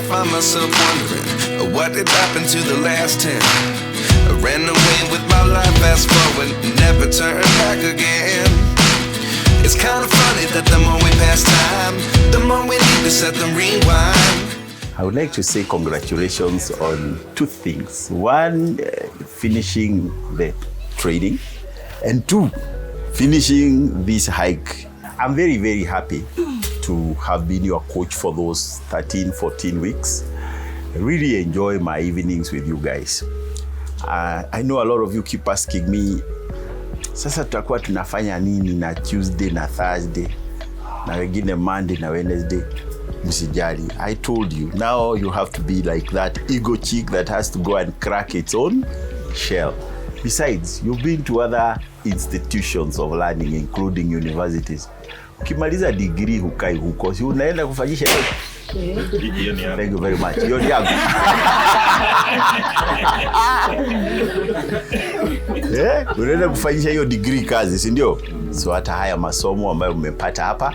find myself wondering, what did happen to the last 10? I ran away with my life, fast forward, never turn back again. It's kind of funny that the more we pass time, the more we need to set them rewind. I would like to say congratulations on two things. One, finishing the trading, and two, finishing this hike. I'm very, very happy to have been your coach for those 13, 14 weeks. I really enjoy my evenings with you guys. I know a lot of you keep asking me, sasa tutakuwa tunafanya nini na Tuesday na Thursday, na wengine Monday na Wednesday? Msijali. I told you, now you have to be like that ego chick that has to go and crack its own shell. Besides, you've been to other institutions of learning, including universities. Ukimaliza degree hukai huko, si unaenda kufanyisha hiyo. Thank you very much. You're young. Unaenda kufanyisha hiyo degree kazi, si ndio? So hata haya masomo ambayo mmepata hapa,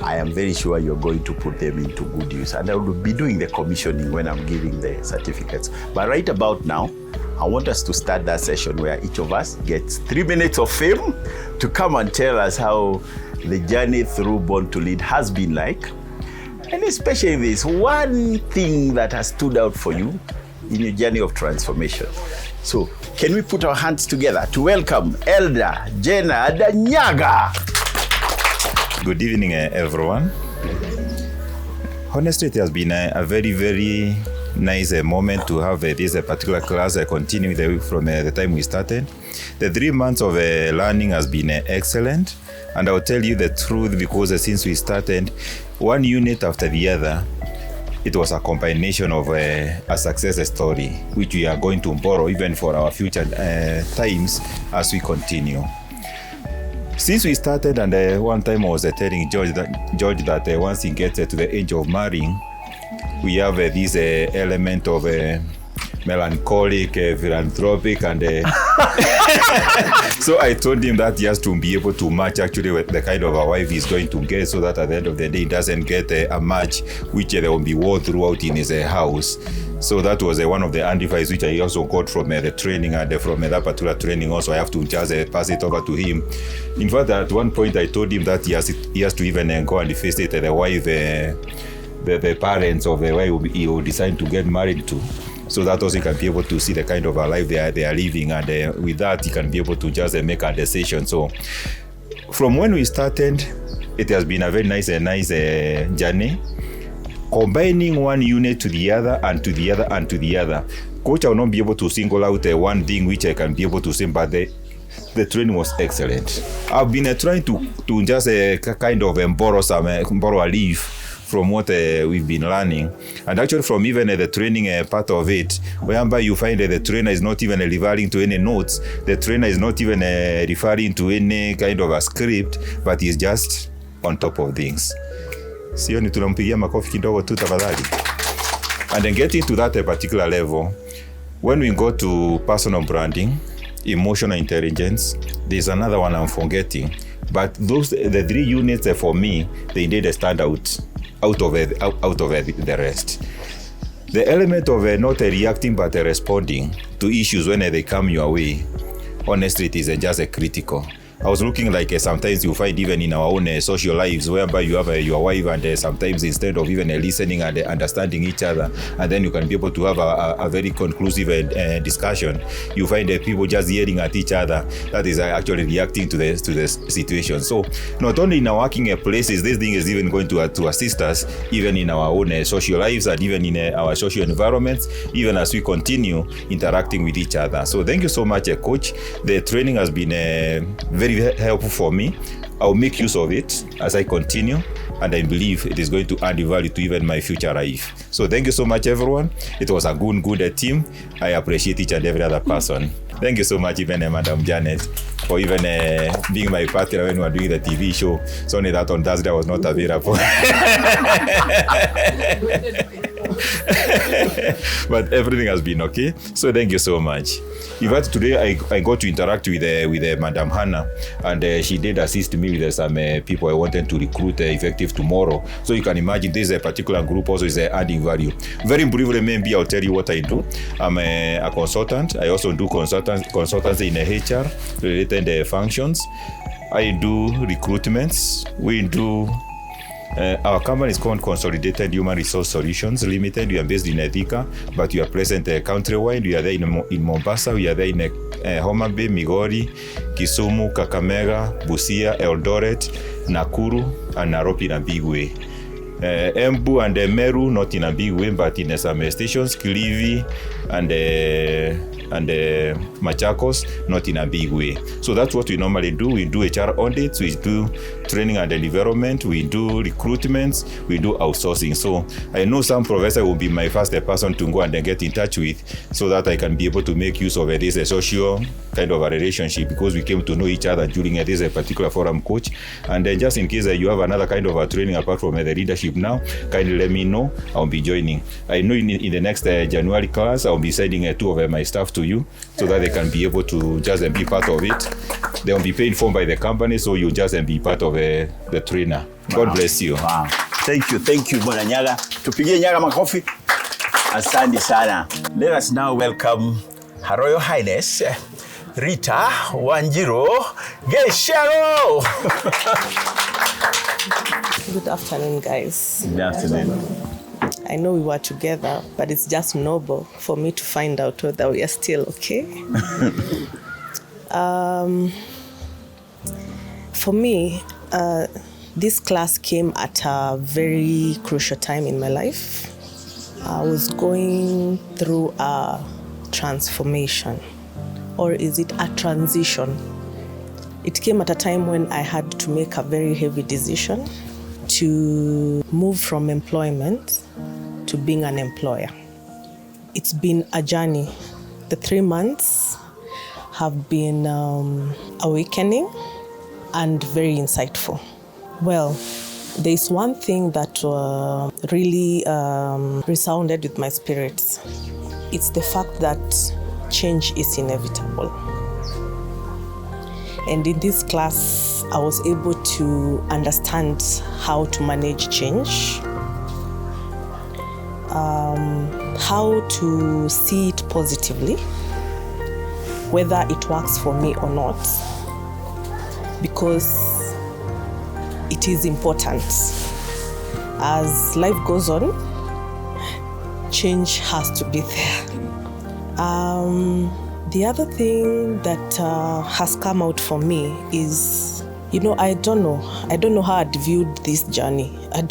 I am very sure you're going to put them into good use. And I will be doing the commissioning when I'm giving the certificates. But right about now, I want us to start that session where each of us gets 3 minutes of fame to come and tell us how the journey through Born to Lead has been like. And especially this one thing that has stood out for you in your journey of transformation. So, can we put our hands together to welcome Elder Jenna Adanyaga? Good evening, everyone. Honestly, it has been a very, very nice moment to have this particular class continuing from the time we started. The 3 months of learning has been excellent, and I will tell you the truth, because since we started, one unit after the other, it was a combination of a success story, which we are going to borrow even for our future times as we continue. Since we started, and one time I was telling George that once he gets to the age of marrying, we have this element of melancholic, philanthropic, and so I told him that he has to be able to match actually with the kind of a wife he's going to get, so that at the end of the day he doesn't get a match which there will be war throughout in his house. So that was one of the advice which I also got from the training, and from that particular training also I have to just pass it over to him. In fact, at one point I told him that he has to even go and face it, the wife, the parents of the wife he will decide to get married to, so that also he can be able to see the kind of a life they are living, and with that he can be able to just make a decision. So from when we started, it has been a very nice journey, combining one unit to the other and to the other and to the other. Coach, I will not be able to single out one thing which I can be able to say, but the training was excellent. I've been trying to just kind of borrow a leaf from what we've been learning, and actually from even the training part of it, whereby you find that the trainer is not even referring to any notes, the trainer is not even referring to any kind of a script, but he's just on top of things. Sio ni tunampigia makofi kidogo tu tafadhali. And then getting to that particular level, when we go to personal branding, emotional intelligence, there's another one I'm forgetting, but the 3 units for me, they did stand out of the rest. The element of not reacting but responding to issues when they come your way, honestly, it is just critical. I was looking like sometimes you find even in our own social lives, whereby you have your wife, and sometimes instead of even listening and understanding each other, and then you can be able to have a very conclusive discussion, you find people just yelling at each other. That is actually reacting to the situation. So not only in our working places, this thing is even going to assist us even in our own social lives, and even in our social environments, even as we continue interacting with each other. So thank you so much, Coach. The training has been very helpful for me. I'll make use of it as I continue, and I believe it is going to add value to even my future life. So thank you so much, everyone. It was a good team. I appreciate each and every other person. Thank you so much, even Madam Janet, for even being my partner when we were doing the TV show. It's only that on Thursday I was not available. But everything has been okay. So thank you so much. In fact, today I got to interact with Madam Hannah, and she did assist me with some people I wanted to recruit effective tomorrow. So you can imagine this particular group also is adding value. Very briefly, maybe I'll tell you what I do. I'm a consultant. I also do consultancy in HR related functions. I do recruitments. We do. Our company is called Consolidated Human Resource Solutions Limited. We are based in Thika, but we are present countrywide. We are there in Mombasa. We are there in Homa Bay, Migori, Kisumu, Kakamega, Busia, Eldoret, Nakuru, and Nairobi in a big way. Embu and Meru, not in a big way, but in some stations, Kilifi and Machakos, not in a big way. So that's what we normally do. We do HR audits, we do training and development, we do recruitments, we do outsourcing. So I know some professor will be my first person to go and then get in touch with, so that I can be able to make use of this social kind of a relationship, because we came to know each other during this particular forum, coach. And then just in case you have another kind of a training apart from the leadership now, kindly let me know. I'll be joining. I know in the next January class, I'll be sending two of my staff to you, so that they can be able to just be part of it. They will be paid for by the company, so you just be part of the trainer. God bless you. Wow. Thank you, Bwana Nyaga. Tupigie Nyaga makofi. Asante sana. Let us now welcome Her Royal Highness Rita Wanjiru Geshero. Good afternoon, guys. Good afternoon. I know we were together, but it's just noble for me to find out whether we are still okay. For me, this class came at a very crucial time in my life. I was going through a transformation, or is it a transition? It came at a time when I had to make a very heavy decision to move from employment to being an employer. It's been a journey. The 3 months have been awakening and very insightful. Well, there's one thing that really resounded with my spirit. It's the fact that change is inevitable. And in this class, I was able to understand how to manage change, how to see it positively, whether it works for me or not, because it is important. As life goes on, change has to be there. The other thing that has come out for me is, I don't know how I'd viewed this journey. I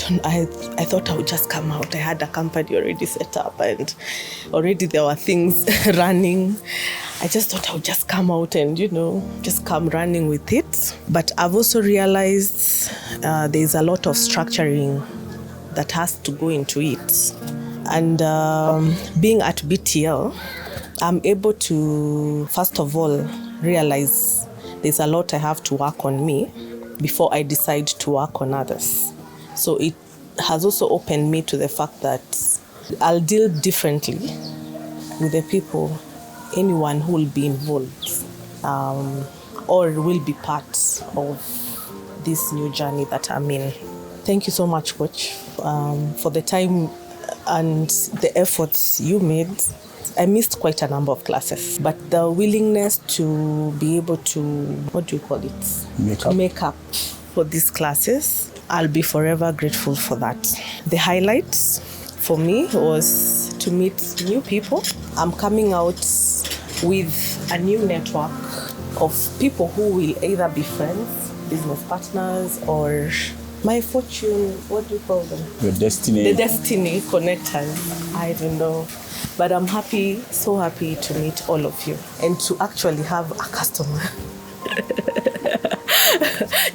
thought I would just come out. I had a company already set up and already there were things running. I just thought I would just come out and, just come running with it. But I've also realized there's a lot of structuring that has to go into it. And being at BTL, I'm able to, first of all, realize there's a lot I have to work on me before I decide to work on others. So it has also opened me to the fact that I'll deal differently with the people, anyone who will be involved or will be part of this new journey that I'm in. Thank you so much, Coach, for the time and the efforts you made. I missed quite a number of classes, but the willingness to be able to, make up for these classes, I'll be forever grateful for that. The highlights for me was to meet new people. I'm coming out with a new network of people who will either be friends, business partners, or my fortune, what do you call them? Your destiny. The destiny connectors. I don't know. But I'm happy, so happy to meet all of you and to actually have a customer.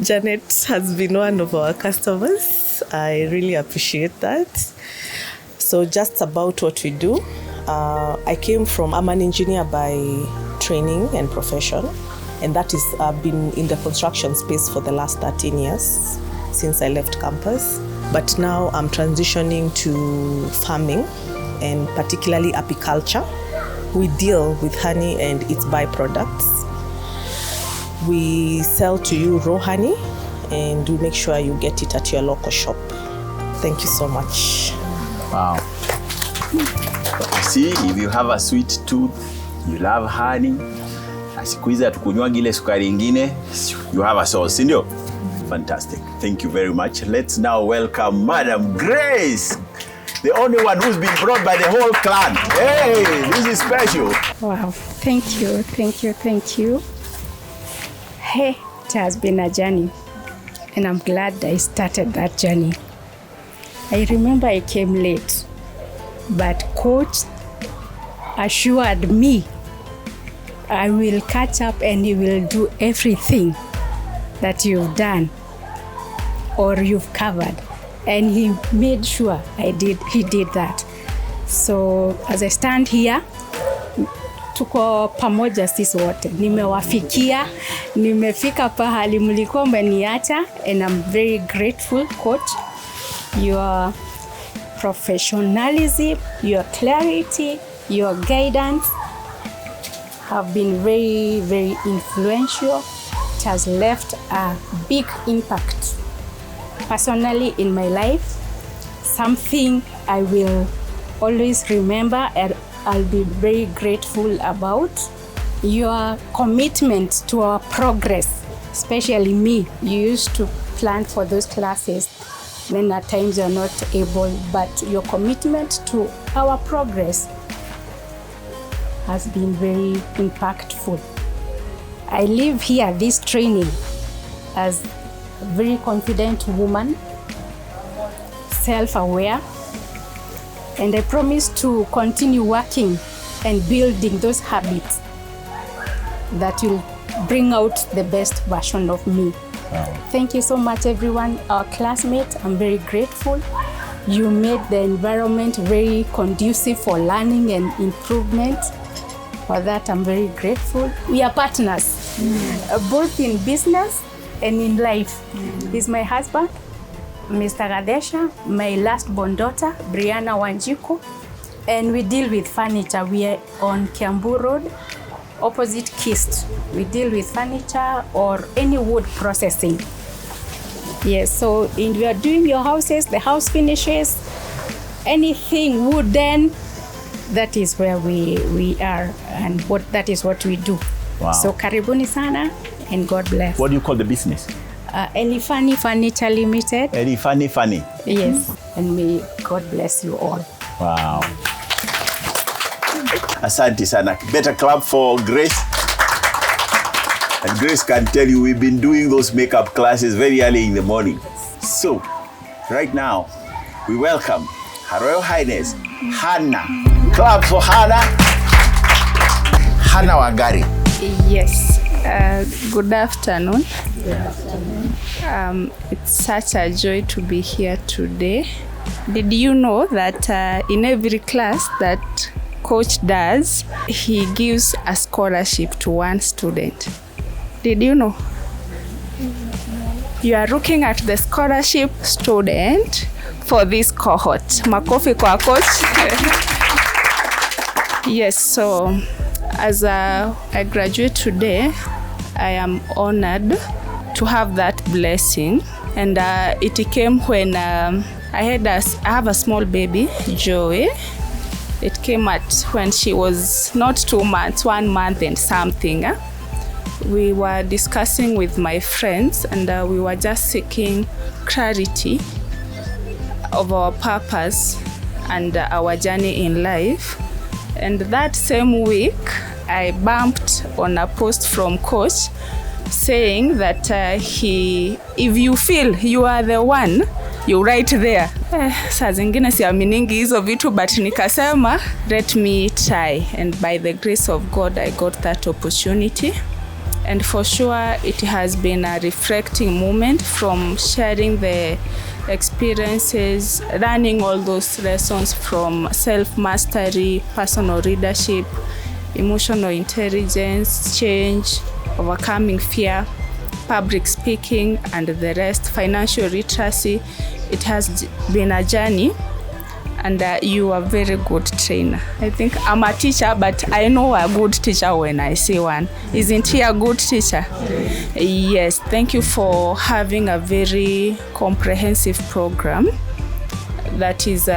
Janet has been one of our customers. I really appreciate that. So just about what we do. I'm an engineer by training and profession, and that is been in the construction space for the last 13 years. since I left campus. But now I'm transitioning to farming and particularly apiculture. We deal with honey and its byproducts. We sell to you raw honey and we make sure you get it at your local shop. Thank you so much. Wow. See, if you have a sweet tooth, you love honey, siku hizi hatukunywagi ile sukari ingine, you have a sauce, sindio? Fantastic. Thank you very much. Let's now welcome Madam Grace, the only one who's been brought by the whole clan. Hey, this is special. Wow, thank you. Hey, it has been a journey, and I'm glad I started that journey. I remember I came late, but Coach assured me I will catch up and he will do everything that you've done or you've covered. And he made sure he did that. So as I stand here, tuko pamoja sisi wote. Nimewafikia, nimefika pahali mlikuwa mmeniacha, and I'm very grateful, Coach. Your professionalism, your clarity, your guidance have been very, very influential. It has left a big impact personally in my life, something I will always remember and I'll be very grateful about. Your commitment to our progress, especially me. You used to plan for those classes, then at times you're not able, but your commitment to our progress has been very impactful. I live here this training as a very confident woman, self-aware, and I promise to continue working and building those habits that will bring out the best version of me. Wow. Thank you so much, everyone, our classmates. I'm very grateful. You made the environment very conducive for learning and improvement. For that, I'm very grateful. We are partners, both in business and in life. He's my husband, Mr. Gadesha, my last born daughter, Brianna Wanjiku, and we deal with furniture. We are on Kiambu Road, opposite Kist. We deal with furniture or any wood processing. Yes, so if you are doing your houses, the house finishes, anything wooden, that is where we are, and that is what we do. Wow. So karibuni sana, and God bless. What do you call the business? Elifani Furniture Limited. Elifani. Yes, and may God bless you all. Wow. Asante sana. Better clap for Grace. And Grace can tell you we've been doing those makeup classes very early in the morning. So, right now, we welcome Her Royal Highness, Hannah. Clap for Hannah. Hannah Wangari. Yes. Good afternoon. It's such a joy to be here today. Did you know that in every class that Coach does, he gives a scholarship to one student? Did you know? You are looking at the scholarship student for this cohort. Makofi kwa Coach. Yes, so as I graduate today, I am honored to have that blessing. And it came when I have a small baby, Joey. It came when she was not 2 months, 1 month and something. We were discussing with my friends, and we were just seeking clarity of our purpose and our journey in life. And that same week, I bumped on a post from Coach saying that if you feel you are the one, you right there. Saa zingine siaminingi hizo vitu, but nikasema let me try, and by the grace of God I got that opportunity. And for sure it has been a reflecting moment from sharing the experiences, learning all those lessons from self-mastery, personal leadership, emotional intelligence, change, overcoming fear, public speaking, and the rest, financial literacy. It has been a journey, and you are a very good trainer. I think I'm a teacher, but I know a good teacher when I see one. Isn't he a good teacher? Yes, thank you for having a very comprehensive program that is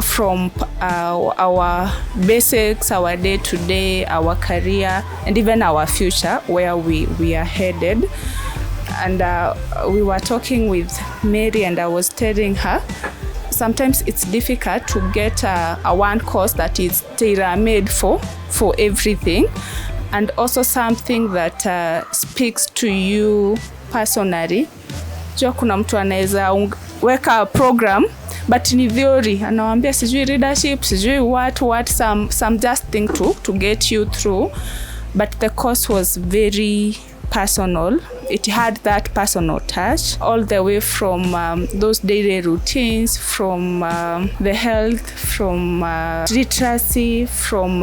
from our basics, our day-to-day, our career, and even our future, where we are headed. And we were talking with Mary, and I was telling her, sometimes it's difficult to get a one course that is tailor-made for everything, and also something that speaks to you personally. Jua kuna mtu anaweza weka program but ni theory, anawambia sijui leadership, sijui what some just thing to get you through, but the course was very personal. It had that personal touch all the way from those daily routines, from the health, from literacy, from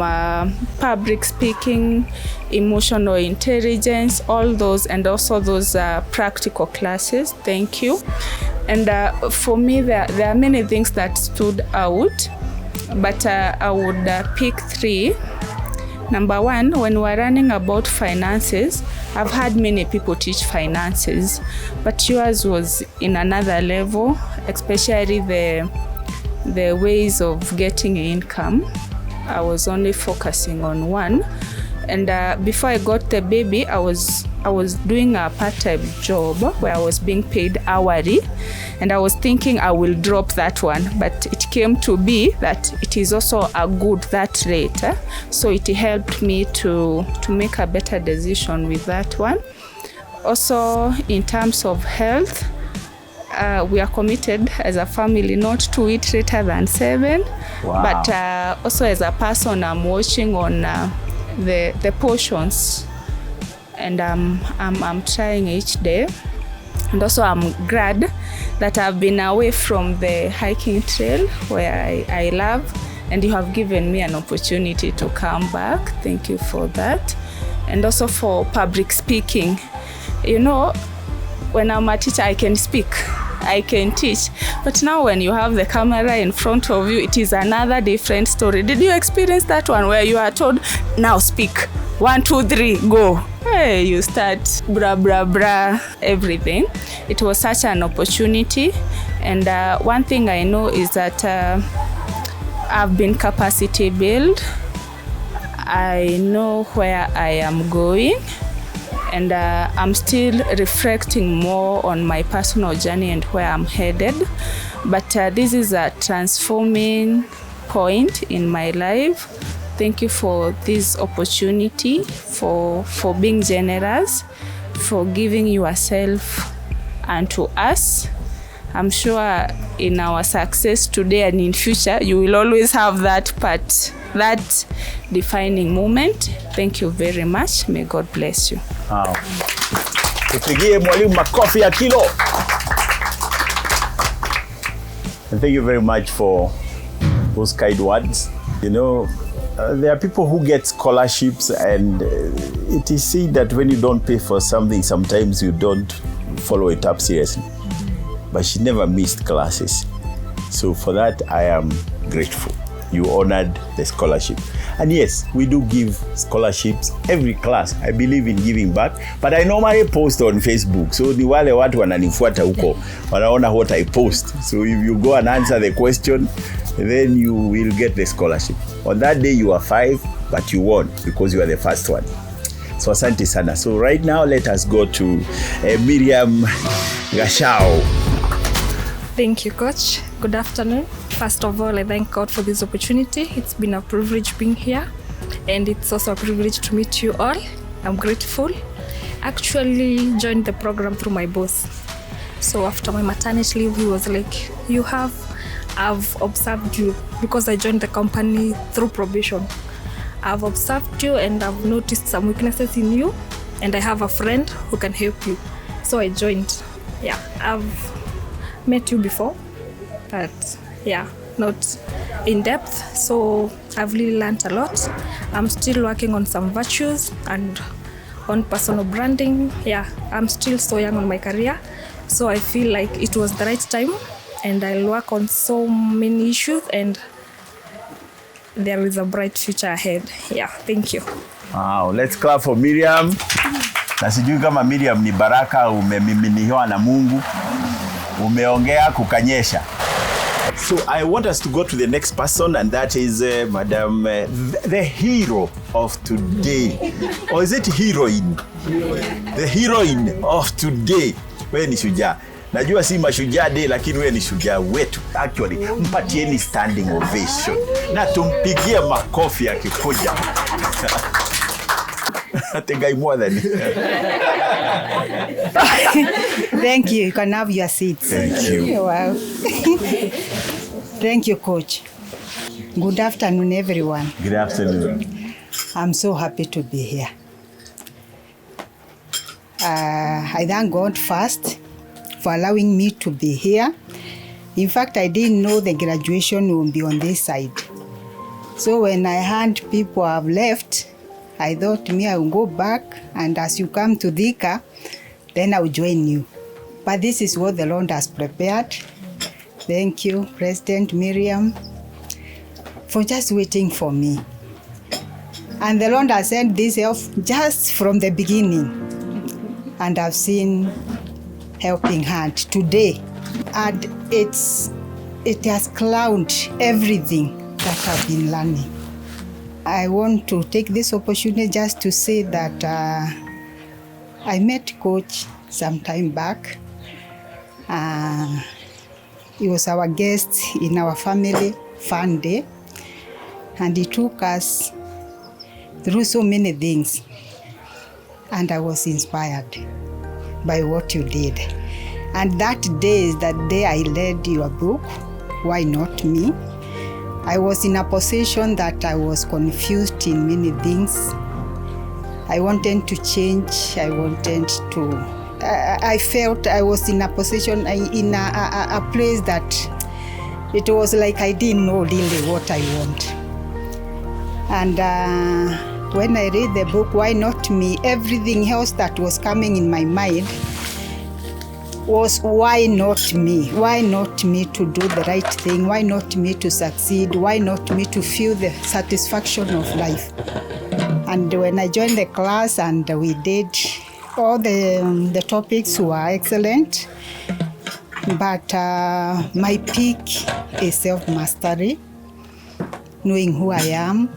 public speaking, emotional intelligence, all those, and also those practical classes. Thank you. And for me, there are many things that stood out, but I would pick 3. Number 1, when we're learning about finances, I've had many people teach finances, but yours was in another level, especially the ways of getting income. I was only focusing on one. And before I got the baby, I was doing a part-time job where I was being paid hourly, and I was thinking I will drop that one, but it came to be that it is also a good that rate. So it helped me to make a better decision with that one. Also, in terms of health, we are committed as a family not to eat later than 7. Wow. But also as a person, I'm watching on the portions, and I'm trying each day. And also I'm glad that I've been away from the hiking trail where I love, and you have given me an opportunity to come back. Thank you for that. And also for public speaking. You know, when I'm a teacher, I can speak, I can teach, but now when you have the camera in front of you, it is another different story. Did you experience that one where you are told, now speak, 1, 2, 3, go? Hey, you start blah blah blah everything. It was such an opportunity, and one thing I know is that I've been capacity built. I know where I am going, and I'm still reflecting more on my personal journey and where I'm headed. But this is a transforming point in my life. Thank you for this opportunity, for being generous, for giving yourself and to us. I'm sure in our success today and in future, you will always have that part, that defining moment. Thank you very much. May God bless you. Wow. Tupigie mwalimu makofi ya kilo. And thank you very much for those kind words. You know, there are people who get scholarships, and it is said that when you don't pay for something, sometimes you don't follow it up seriously. But she never missed classes. So for that, I am grateful. You honored the scholarship. And yes, we do give scholarships every class. I believe in giving back, but I normally post on Facebook. So ni wale watu wananifuata huko, wanaona what I post. So if you go and answer the question, then you will get the scholarship. On that day you are 5, but you won because you are the first one. So asante sana. So right now let us go to Miriam Gashao. Thank you, Coach. Good afternoon. First of all, I thank God for this opportunity. It's been a privilege being here, and it's also a privilege to meet you all. I'm grateful. Actually joined the program through my boss. So after my maternity leave, he was like, I've observed you, because I joined the company through probation. I've observed you and I've noticed some weaknesses in you, and I have a friend who can help you. So I joined. Yeah, I've met you before, but yeah, not in depth. So I've really learned a lot. I'm still working on some virtues and on personal branding. Yeah, I'm still so young on my career, so I feel like it was the right time, and I'll work on so many issues, and there is a bright future ahead. Yeah, thank you. Wow, let's clap for Miriam. Na sijui kama Miriam ni baraka umemiminiwa na Mungu. Umeongea kukanyesha. So I want us to go to the next person, and that is Madam, the hero of today. Or is it heroine? The heroine of today. Wewe ni shujaa. Najua si mashujaa day, lakini wewe ni shujaa wetu. Actually, mpatieni standing ovation. Na tumpigie makofi akikuja. I think I'm more than Thank you. You can have your seats. Thank you. Wow. Thank you, Coach. Good afternoon, everyone. Good afternoon. I'm so happy to be here. I thank God first for allowing me to be here. In fact, I didn't know the graduation would be on this side. So when I heard people have left, I thought I will go back, and as you come to Thika, then I will join you. But this is what the Lord has prepared. Thank you, President Miriam, for just waiting for me. And the Lord has sent this help just from the beginning. And I've seen helping hand today. And it has clouded everything that I've been learning. I want to take this opportunity just to say that I met Coach some time back. He was our guest in our family fun day, and he took us through so many things, and I was inspired by what you did. And that day is that day I read your book, Why Not Me? I was in a position that I was confused in many things. I wanted to change. I felt I was in a position, in a place that it was like I didn't know really what I want. And when I read the book, Why Not Me, everything else that was coming in my mind was why not me? Why not me to do the right thing? Why not me to succeed? Why not me to feel the satisfaction of life? And when I joined the class and we did, all the topics were excellent, but my peak is self-mastery, knowing who I am,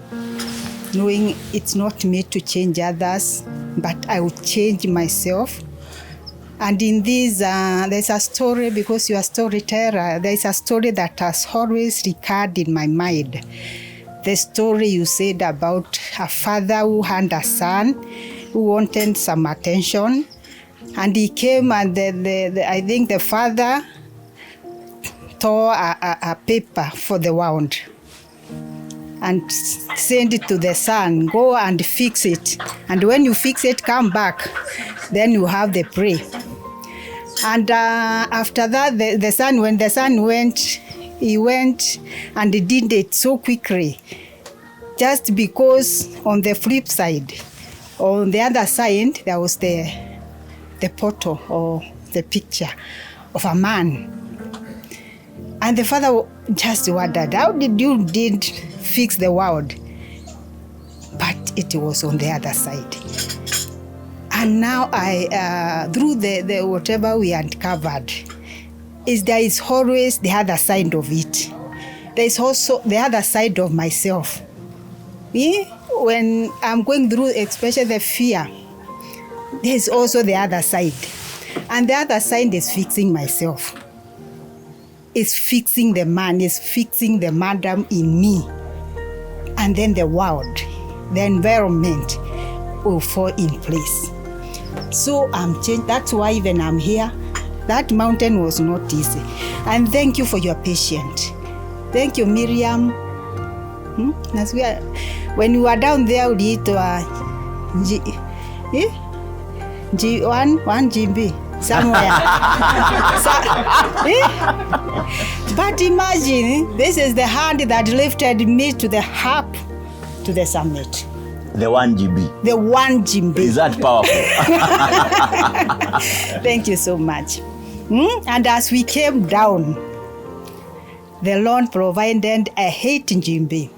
knowing it's not me to change others, but I will change myself. And in this, there's a story, because you're a storyteller, there's a story that has always recurred in my mind. The story you said about a father who had a son who wanted some attention, and he came, and I think the father tore a paper for the wound and send it to the son, go and fix it. And when you fix it, come back, then you have the prey. And after that, the son, when the son went, he went and he did it so quickly, just because on the flip side, on the other side, there was the photo or the picture of a man. And the father just wondered, how did you fix the world? But it was on the other side. And now I, through the whatever we uncovered, there is always the other side of it. There is also the other side of myself. When I'm going through, especially the fear, there is also the other side. And the other side is fixing myself. It's fixing the man, it's fixing the madam in me. And then the world, the environment will fall in place. So I'm changed. That's why even I'm here. That mountain was not easy. And thank you for your patience. Thank you, Miriam. When you were down there, we did one GB somewhere. But imagine, this is the hand that lifted me to the summit. The 1 GB. The 1 GB. Is that powerful? Thank you so much. And as we came down, the Lord provided a 8 GB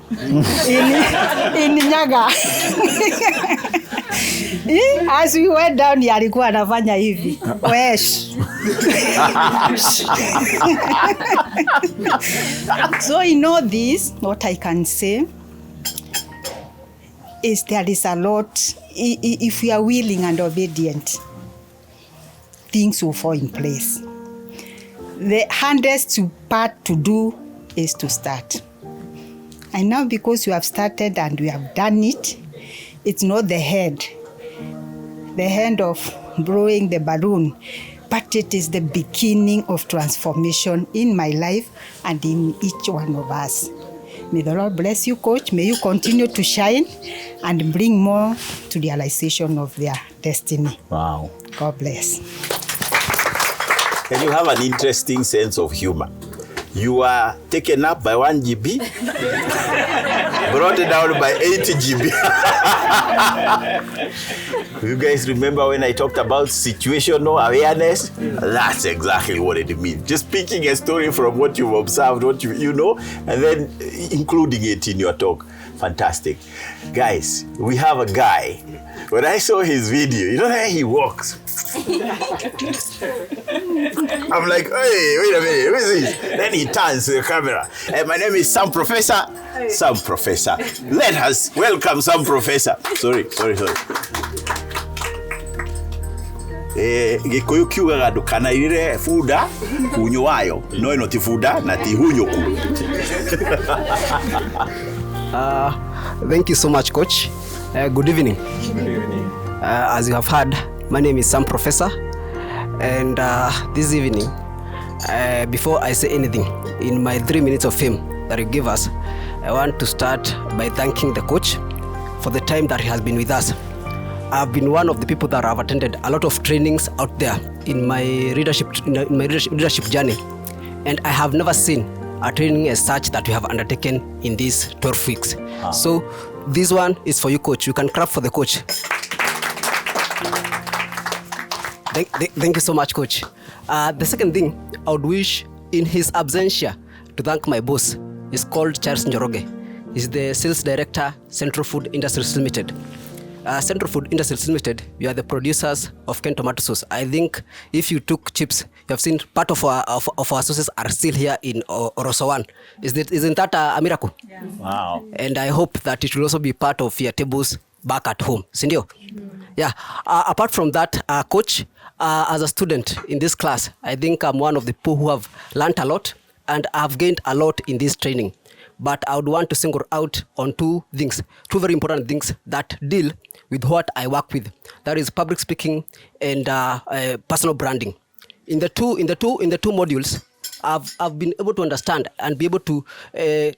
in Nyaga. As we went down, alikuwa anafanya hivi. Wesh. So in all this, what I can say is there is a lot. If we are willing and obedient, things will fall in place. The hardest part to do is to start. And now because you have started and we have done it, it's not the end of blowing the balloon, but it is the beginning of transformation in my life and in each one of us. May the Lord bless you, Coach. May you continue to shine and bring more to the realization of their destiny. Wow. God bless. And you have an interesting sense of humor. You are taken up by 1 GB, brought down by 8 GB. You guys remember when I talked about situational awareness? That's exactly what it means. Just picking a story from what you've observed, what you know, and then including it in your talk. Fantastic. Guys, we have a guy. When I saw his video, you know how he walks? I'm like, hey, wait a minute, who is this? Then he turns to the camera. Hey, my name is Sam Professor. Sam Professor. Let us welcome Sam Professor. Sorry. Gikuyu kiugaga ndukanairire fuda kunywayo no ino ti fuda na ti hunyuku. Thank you so much, Coach. Good evening. Good evening. As you have heard, my name is Sam Professor, and this evening, before I say anything, in my 3 minutes of fame that you give us, I want to start by thanking the coach for the time that he has been with us. I've been one of the people that have attended a lot of trainings out there in my leadership journey, and I have never seen a training as such that we have undertaken in these 12 weeks. So this one is for you, Coach. You can clap for the coach. Thank you so much, Coach. The second thing I would wish in his absentia to thank my boss is called Charles Njoroge. He's the Sales Director, Central Food Industries Limited. Central Food Industries Limited, we are the producers of canned tomato sauce. I think if you took chips, you have seen part of our sauces are still here in Orosowan. Isn't that a miracle? Yeah. Wow. And I hope that it will also be part of your tables back at home. Sindio? Yeah. Apart from that, Coach, as a student in this class, I think I'm one of the people who have learned a lot and I've gained a lot in this training. But I would want to single out on two very important things that deal with what I work with. That is public speaking and personal branding. In the two modules, I've been able to understand and be able to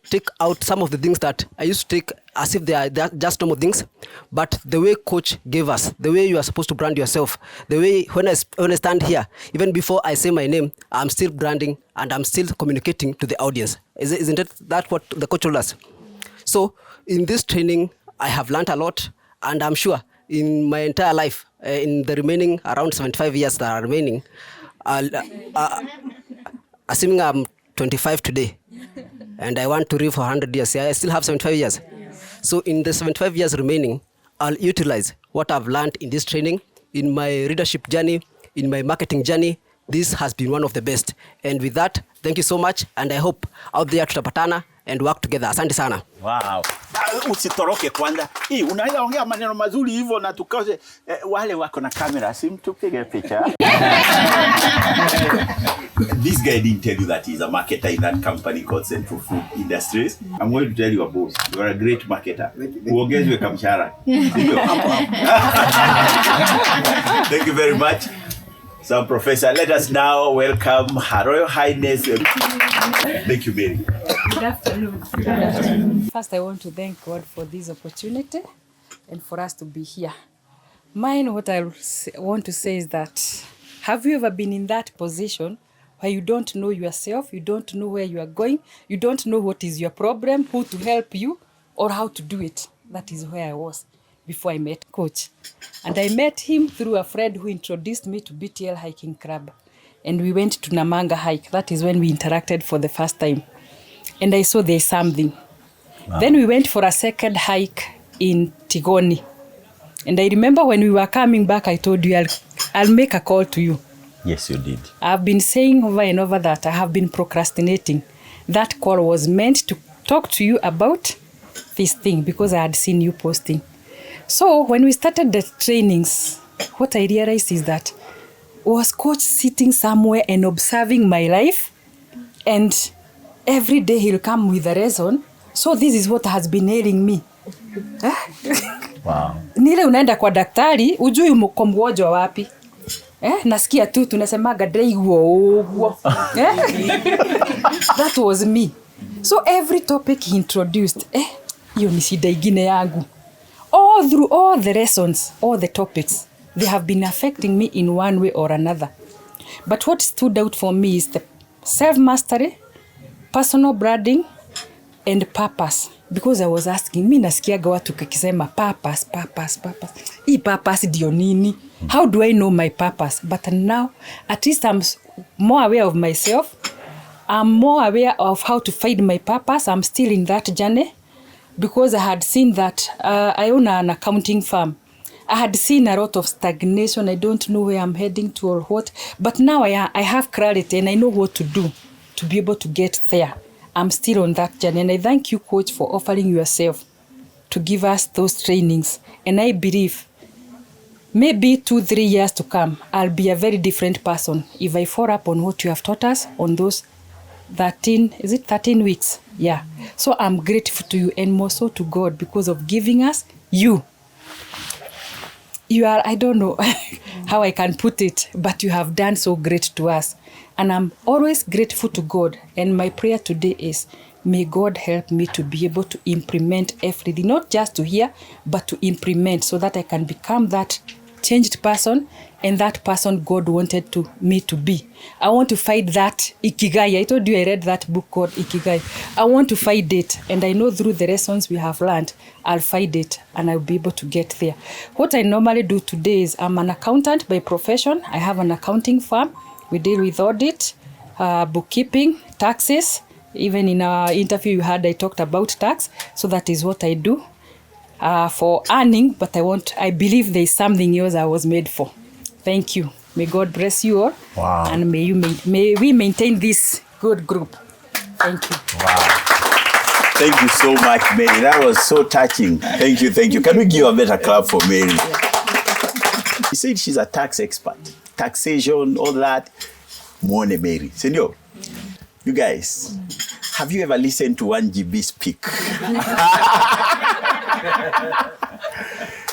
take out some of the things that I used to take as if they are just normal things. But the way Coach gave us, the way you are supposed to brand yourself, the way when I stand here, even before I say my name, I'm still branding and I'm still communicating to the audience. Isn't that what the Coach told us? So in this training, I have learned a lot, and I'm sure in my entire life, in the remaining around 75 years that are remaining, assuming I'm 25 today, and I want to live for 100 years, I still have 75 years. So in the 75 years remaining, I'll utilize what I've learned in this training, in my leadership journey, in my marketing journey. This has been one of the best. And with that, thank you so much, and I hope out there tutapatana and work together. Asante sana. Wow. Usitoroke kwanza. Unaweza ongea maneno mazuri hivyo na tukaze wale wako na kamera simtupige picha. This guy didn't tell you that he's a marketer in that company called Central Food Industries. I'm going to tell you, boss, you are a great marketer. Uongezwe kamshahara. Thank you very much. So, Professor, let us now welcome Her Royal Highness. Thank you, Mary. Good afternoon. Good afternoon. First, I want to thank God for this opportunity and for us to be here. Mine, what I want to say is that, have you ever been in that position where you don't know yourself, you don't know where you are going, you don't know what is your problem, who to help you, or how to do it? That is where I was. before I met Coach. And I met him through a friend who introduced me to BTL Hiking Club. And we went to Namanga Hike. That is when we interacted for the first time. And I saw there's something. Wow. Then we went for a second hike in Tigoni. And I remember when we were coming back, I told you, I'll make a call to you. Yes, you did. I've been saying over and over that I have been procrastinating. That call was meant to talk to you about this thing because I had seen you posting. So when we started the trainings, what I realized is that was Coach sitting somewhere and observing my life, and every day he'll come with a reason. So this is what has been ailing me. Wow. Nile unaenda kwa daktari, ujui uko mgonjwa wapi. Nasikia tu tunasemaga dreigwo. That was me. So every topic he introduced, hiyo ni shida ingine yangu. All through all the lessons, all the topics, they have been affecting me in one way or another. But what stood out for me is the self-mastery, personal branding, and purpose. Because I was asking, mi nasikiaga watu kikisema purpose. Hii purpose ndio nini? How do I know my purpose? But now, at least I'm more aware of myself. I'm more aware of how to find my purpose. I'm still in that journey. Because I had seen that I own an accounting firm. I had seen a lot of stagnation. I don't know where I'm heading to or what. But now I have clarity and I know what to do to be able to get there. I'm still on that journey. And I thank you, Coach, for offering yourself to give us those trainings. And I believe maybe 2-3 years to come, I'll be a very different person if I follow up on what you have taught us on those 13 weeks? Yeah. So I'm grateful to you and more so to God because of giving us you. You are, I don't know how I can put it, but you have done so great to us. And I'm always grateful to God. And my prayer today is, may God help me to be able to implement everything, not just to hear, but to implement so that I can become that changed person and that person God wanted me to be. I want to find that Ikigai. I told you I read that book called Ikigai. I want to find it, and I know through the lessons we have learned, I'll find it and I'll be able to get there. What I normally do today is I'm an accountant by profession. I have an accounting firm. We deal with audit, bookkeeping, taxes. Even in our interview you had, I talked about tax. So that is what I do for earning. But I believe there is something else I was made for. Thank you. May God bless you all. Wow. And may we maintain this good group. Thank you. Wow. Thank you so much, Mary. That was so touching. Thank you. Can we give a better clap for Mary? She said she's a tax expert. Taxation, all that. Mwone Mary. Senor, you guys, have you ever listened to 1GB speak?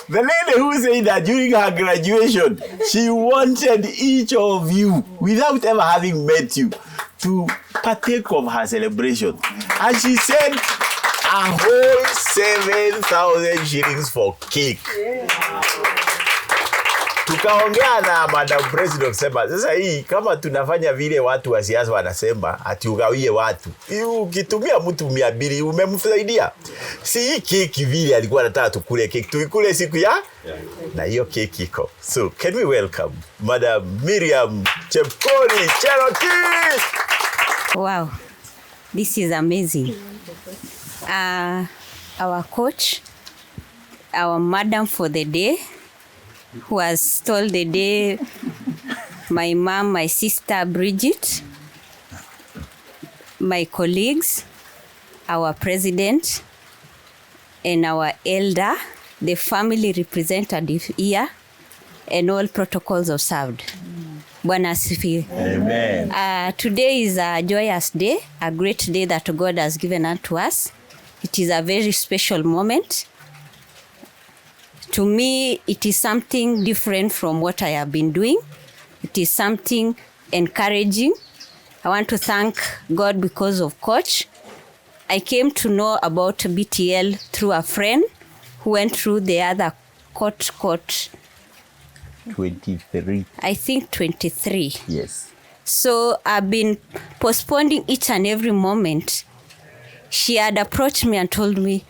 The lady who said that during her graduation, she wanted each of you, without ever having met you, to partake of her celebration. And she said a whole 7,000 shillings for cake. Tukaongea na Madam President kusema sasa hii kama tunafanya vile watu wa siasa wanasema ati ugawie watu. Ukitumia mtu 200 umemsaidia. Si hii keki vile alikuwa anataka tukule keki. Tuikule siku ya na hiyo keki iko. So can we welcome Madam Miriam Chepkoni Cherokee. Wow. This is amazing. Our coach, our madam for the day, who has stole the day, my mom, my sister Bridget, my colleagues, our president, and our elder, the family representative here, and all protocols observed. Bwana asifiwe. Amen. Today is a joyous day, a great day that God has given unto us. It is a very special moment. To me, it is something different from what I have been doing. It is something encouraging. I want to thank God because of Coach. I came to know about BTL through a friend who went through the other court. 23. I think 23. Yes. So I've been postponing each and every moment. She had approached me and told me,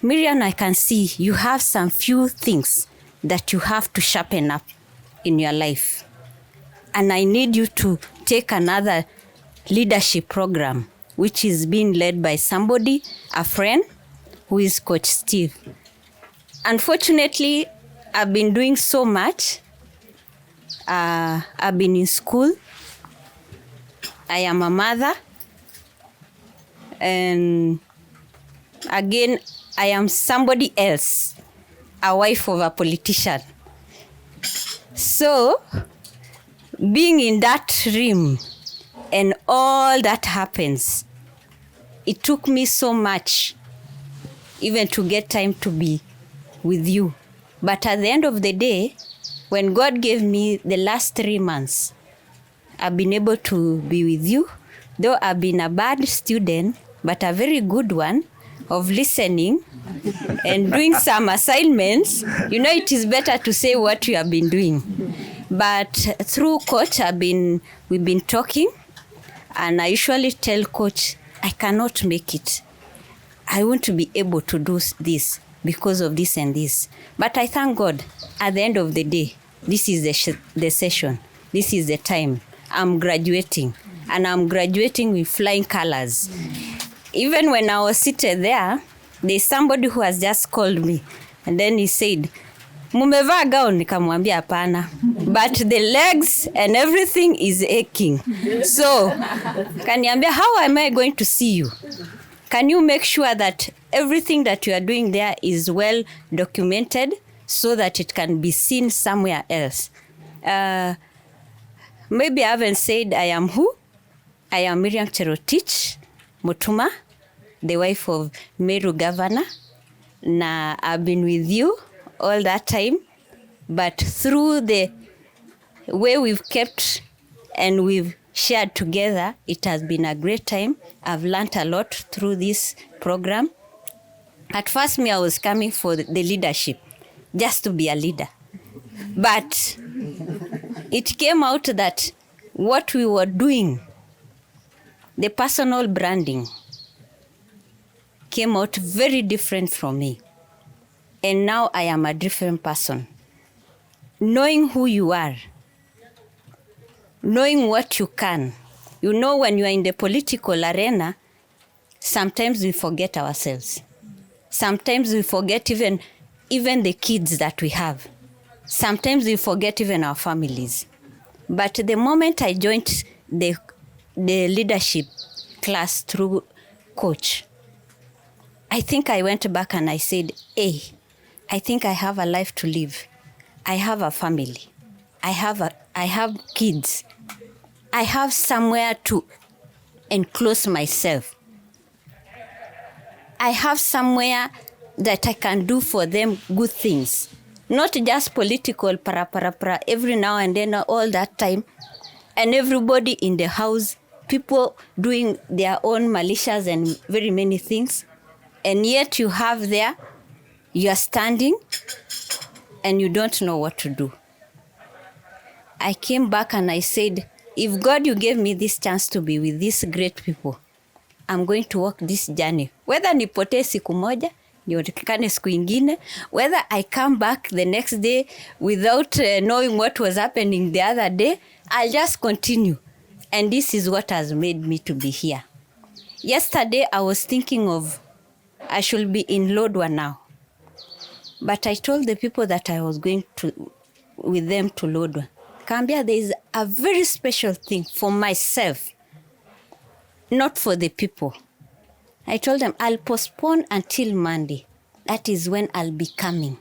Miriam, I can see you have some few things that you have to sharpen up in your life. And I need you to take another leadership program, which is being led by somebody, a friend, who is Coach Steve. Unfortunately, I've been doing so much. I've been in school. I am a mother. And again, I am somebody else, a wife of a politician. So, being in that realm and all that happens, it took me so much even to get time to be with you. But at the end of the day, when God gave me the last 3 months, I've been able to be with you. Though I've been a bad student, but a very good one of listening and doing some assignments. You know, it is better to say what you have been doing. But through Coach, we've been talking, and I usually tell Coach, I cannot make it. I want to be able to do this because of this and this. But I thank God, at the end of the day, this is the session. This is the time. I'm graduating, and I'm graduating with flying colors. Even when I was seated there, there's somebody who has just called me, and then he said, "Mumevaa gown?" Nikamwambia hapana. But the legs and everything is aching. So, kaniambia, how am I going to see you? Can you make sure that everything that you are doing there is well documented so that it can be seen somewhere else? Maybe I haven't said I am who. I am Miriam Cherotich Mutuma, the wife of Meru Governor. Na I've been with you all that time, but through the way we've kept and we've shared together, it has been a great time. I've learned a lot through this program. At first, I was coming for the leadership, just to be a leader. But it came out that what we were doing, the personal branding, came out very different from me. And now I am a different person. Knowing who you are, knowing what you can. You know, when you are in the political arena, sometimes we forget ourselves. Sometimes we forget even the kids that we have. Sometimes we forget even our families. But the moment I joined the leadership class through Coach, I think I went back and I said, hey, I think I have a life to live. I have a family. I have kids. I have somewhere to enclose myself. I have somewhere that I can do for them good things. Not just political para every now and then all that time. And everybody in the house, people doing their own malicious and very many things. And yet you have there, you are standing and you don't know what to do. I came back and I said, if God, you gave me this chance to be with these great people, I'm going to walk this journey. Whether nipotee siku moja, nionekane siku ingine, whether I come back the next day without knowing what was happening the other day, I'll just continue. And this is what has made me to be here. Yesterday, I was thinking of I should be in Lodwar now. But I told the people that I was going with them to Lodwar. Kambia, there is a very special thing for myself, not for the people. I told them I'll postpone until Monday. That is when I'll be coming.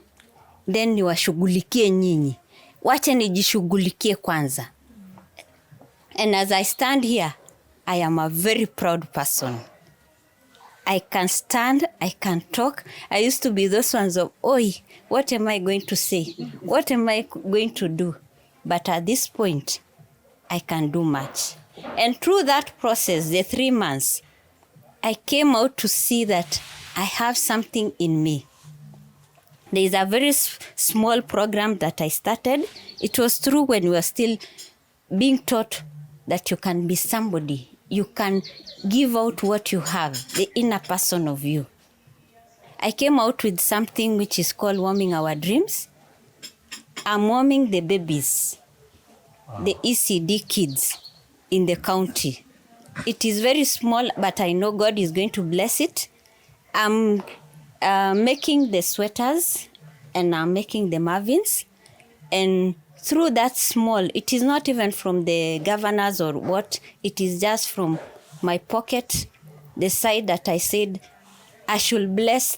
Then niwashughulikie nyinyi. Wacha nijishughulikie kwanza. And as I stand here, I am a very proud person. I can stand, I can talk. I used to be those ones of, oi, what am I going to say? What am I going to do? But at this point, I can do much. And through that process, the 3 months, I came out to see that I have something in me. There is a very small program that I started. It was through when we were still being taught that you can be somebody. You can give out what you have, the inner person of you. I came out with something which is called Warming Our Dreams. I'm warming the babies, the ECD kids in the county. It is very small, but I know God is going to bless it. I'm making the sweaters and I'm making the muffins. And through that small, it is not even from the governors or what, it is just from my pocket, the side that I said, I should bless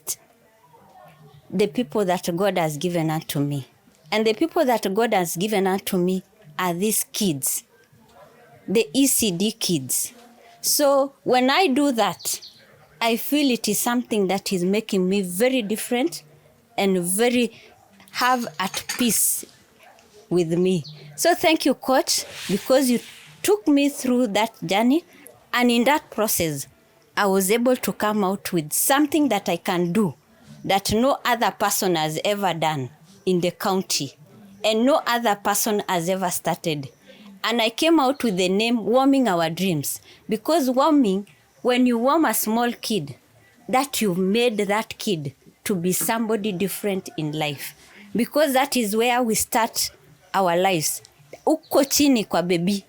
the people that God has given unto me. And the people that God has given unto me are these kids, the ECD kids. So when I do that, I feel it is something that is making me very different and very have at peace with me. So thank you, Coach, because you took me through that journey. And in that process, I was able to come out with something that I can do that no other person has ever done in the county and no other person has ever started. And I came out with the name Warming Our Dreams, because warming, when you warm a small kid, that you've made that kid to be somebody different in life, because that is where we start our lives. Uko chini kwa baby,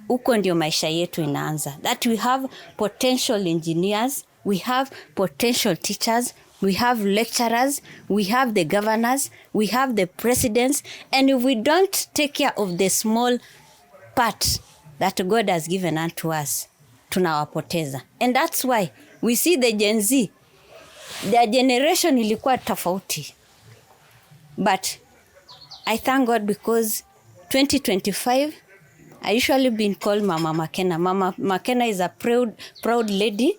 uko ndio maisha yetu inaanza. That we have potential engineers, we have potential teachers, we have lecturers, we have the governors, we have the presidents, and if we don't take care of the small part that God has given unto us, tunawapoteza. And that's why we see the Gen Z, their generation ilikuwa tofauti. But I thank God because 2025, I usually been called Mama Makena. Mama Makena is a proud lady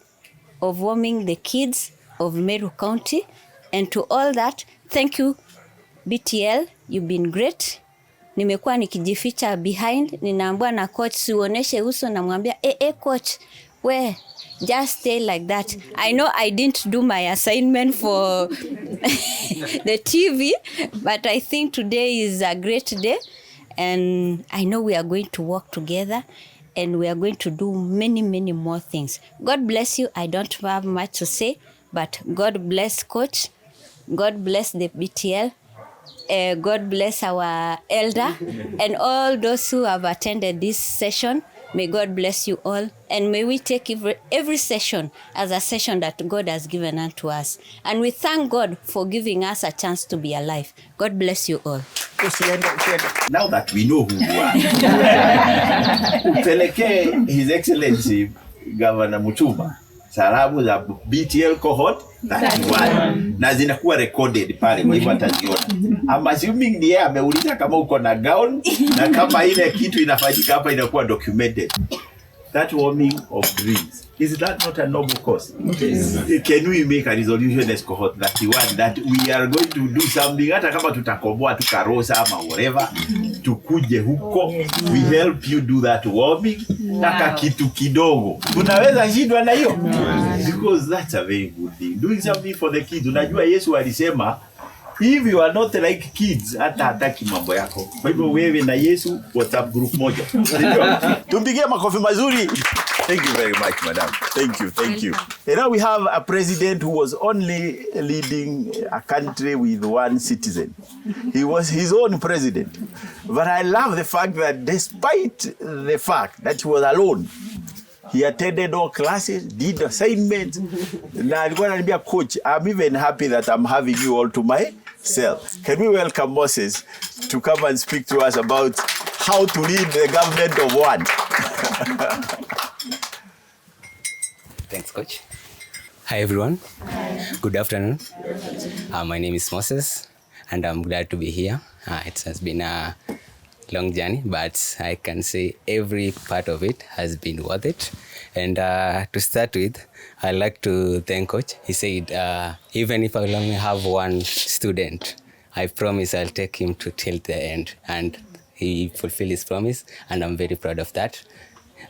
of warming the kids of Meru County. And to all that, thank you, BTL. You've been great. Nimekuwa nikijificha behind. Ninaambia na coach siuoneshe uso, namwambia coach, where? Just stay like that. I know I didn't do my assignment for the TV, but I think today is a great day. And I know we are going to work together and we are going to do many, many more things. God bless you. I don't have much to say, but God bless Coach. God bless the BTL. God bless our elder and all those who have attended this session. May God bless you all, and may we take every session as a session that God has given unto us. And we thank God for giving us a chance to be alive. God bless you all. Now that we know who you are, upeleke His Excellency Governor Muchuma salamu za BTL Cohort 31 na zinakuwa recorded pale, kwa hivyo ataziona. I'm assuming ndiye ameuliza kama uko na gown na kama ile kitu inafanyika hapa inakuwa documented. That warming of dreams, is that not a noble cause? Yes. Can we make a resolution as Cohort 31 that we are going to do something, hata kama tutakoboa tukarosa ama whatever, tukuje huko, we help you do that warming, na kitu kidogo tunaweza shindwa na hiyo? Because that's a very good thing, doing something for the kids. Unajua Yesu alisema if you are not like kids, hata hataki mambo yako. Kwa hivyo wewe na Yesu WhatsApp group moja. Tumpigie makofi mazuri. Thank you very much, madam. Thank you, thank you. And now we have a president who was only leading a country with one citizen. He was his own president. But I love the fact that despite the fact that he was alone, he attended all classes, did assignments. Na alikuwa ananiambia, coach, I'm even happy that I'm having you all to myself. Can we welcome Moses to come and speak to us about how to lead the government of one? Thanks, coach. Hi, everyone. Good afternoon. My name is Moses, and I'm glad to be here. It has been a long journey, but I can say every part of it has been worth it. And to start with, I'd like to thank Coach. He said, even if I only have one student, I promise I'll take him to till the end. And he fulfilled his promise, and I'm very proud of that.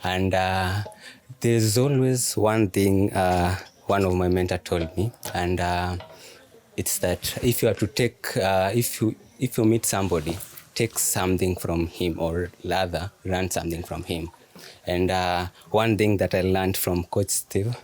And there's always one thing one of my mentors told me, and it's that if you are to take, if you meet somebody, take something from him, or rather learn something from him. And one thing that I learned from Coach Steve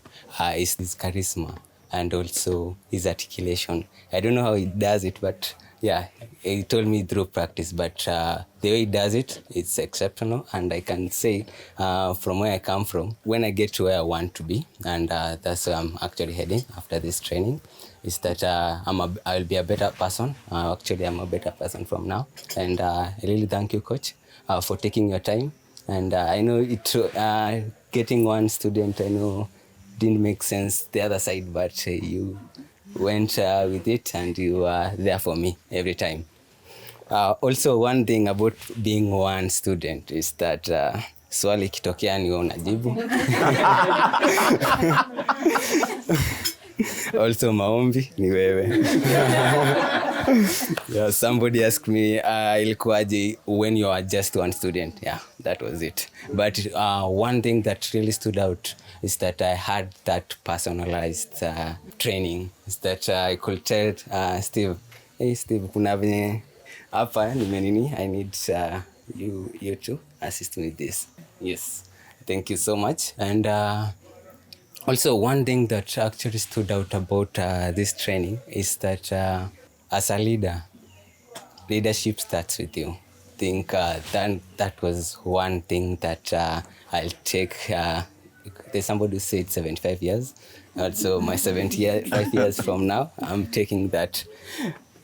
is this charisma. and also his articulation. I don't know how he does it, but yeah, he told me through practice, but the way he does it, it's exceptional. And I can say from where I come from, when I get to where I want to be, and that's where I'm actually heading after this training, is that I'll be a better person. Actually, I'm a better person from now. And I really thank you, Coach, for taking your time. And I know getting one student, I know didn't make sense the other side, but you went with it, and you are there for me every time. Also, one thing about being one student is that swali ikitokea ni wewe unajibu. Also, maombi ni wewe. Yeah, somebody asked me, ilikuwaje when you are just one student? Yeah, that was it. But one thing that really stood out is that I had that personalized training. Is that I could tell Steve, hey Steve, kuna venye hapa nimenini, I need you to assist me with this. Yes, thank you so much. And also, one thing that actually stood out about this training is that as a leader, leadership starts with you. I think that was one thing that I'll take. There's somebody who said 75 years. Also, my 75 years from now, I'm taking that.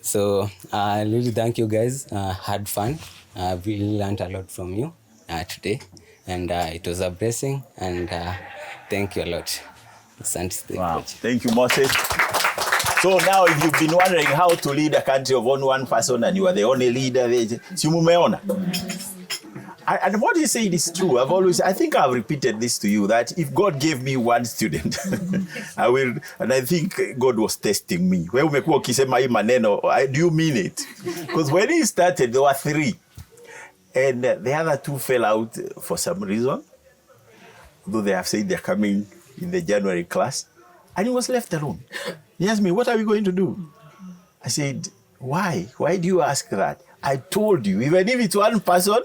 So I really thank you guys. Had fun. I really learned a lot from you today. And it was a blessing. And thank you a lot. Wow. Thank you, Moses. So now, if you've been wondering how to lead a country of only one person and you are the only leader, si mumeona? And what you said is true. I think I've repeated this to you, that if God gave me one student, I will, and I think God was testing me. Wewe umekuwa ukisema hii maneno, do you mean it? Because when he started, there were 3. And the other 2 fell out for some reason, though they have said they're coming in the January class. And he was left alone. He asked me, what are we going to do? I said, why? Why do you ask that? I told you, even if it's one person,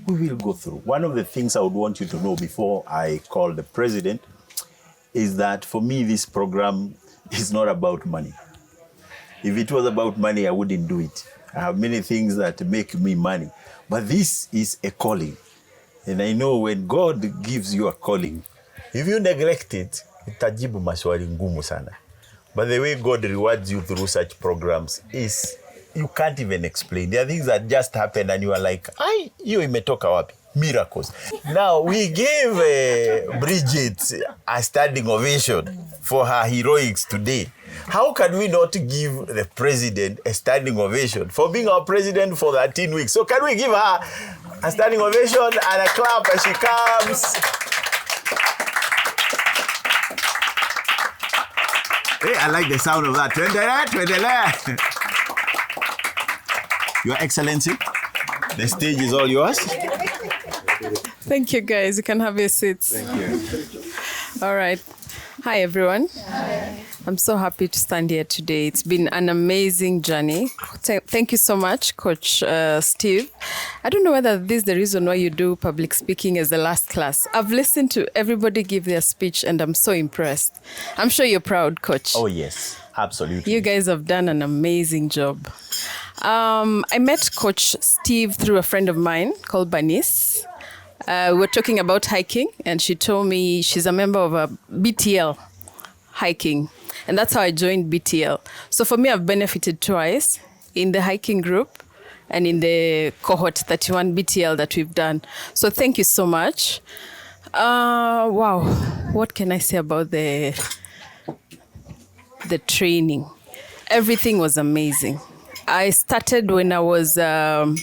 we will go through. One of the things I would want you to know before I call the president is that for me, this program is not about money. If it was about money, I wouldn't do it. I have many things that make me money. But this is a calling. And I know when God gives you a calling, if you neglect it, itajibu maswali ngumu sana. But the way God rewards you through such programs is, you can't even explain. There are things that just happen and you are like, ay, hiyo imetoka wapi? Miracles. Now, we gave Bridget a standing ovation for her heroics today. How can we not give the president a standing ovation for being our president for 13 weeks? So can we give her a standing ovation and a clap as she comes? Hey, I like the sound of that. Your Excellency, the stage is all yours. Thank you, guys. You can have your seats. Thank you. All right. Hi, everyone. Hi. I'm so happy to stand here today. It's been an amazing journey. Thank you so much, Coach Steve. I don't know whether this is the reason why you do public speaking as the last class. I've listened to everybody give their speech and I'm so impressed. I'm sure you're proud, Coach. Oh, yes, absolutely. You guys have done an amazing job. I met Coach Steve through a friend of mine called Bernice. We were talking about hiking and she told me she's a member of a BTL hiking. And that's how I joined BTL. So for me, I've benefited twice in the hiking group and in the Cohort 31 BTL that we've done. So thank you so much. Wow, what can I say about the training? Everything was amazing. I started when I was not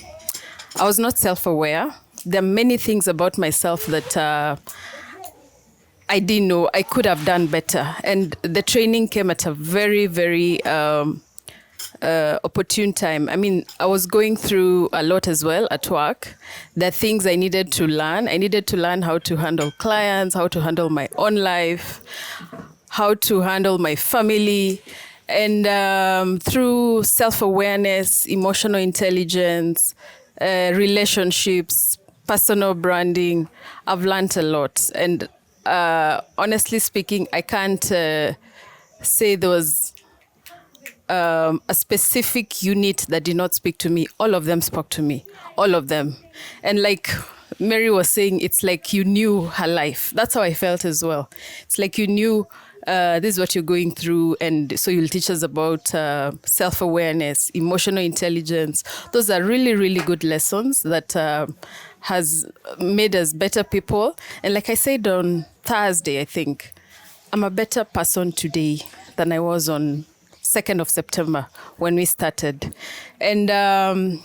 self-aware. There are many things about myself that I didn't know I could have done better. And the training came at a very, very opportune time. I mean, I was going through a lot as well at work. There are things I needed to learn. I needed to learn how to handle clients, how to handle my own life, how to handle my family. And through self-awareness, emotional intelligence, relationships, personal branding, I've learned a lot. And honestly speaking, I can't say there was a specific unit that did not speak to me. All of them spoke to me, all of them. And like Mary was saying, it's like you knew her life. That's how I felt as well. It's like you knew this is what you're going through, and so you'll teach us about self-awareness, emotional intelligence. Those are really, really good lessons that has made us better people. And like I said on Thursday, I think, I'm a better person today than I was on 2nd of September when we started. And I'm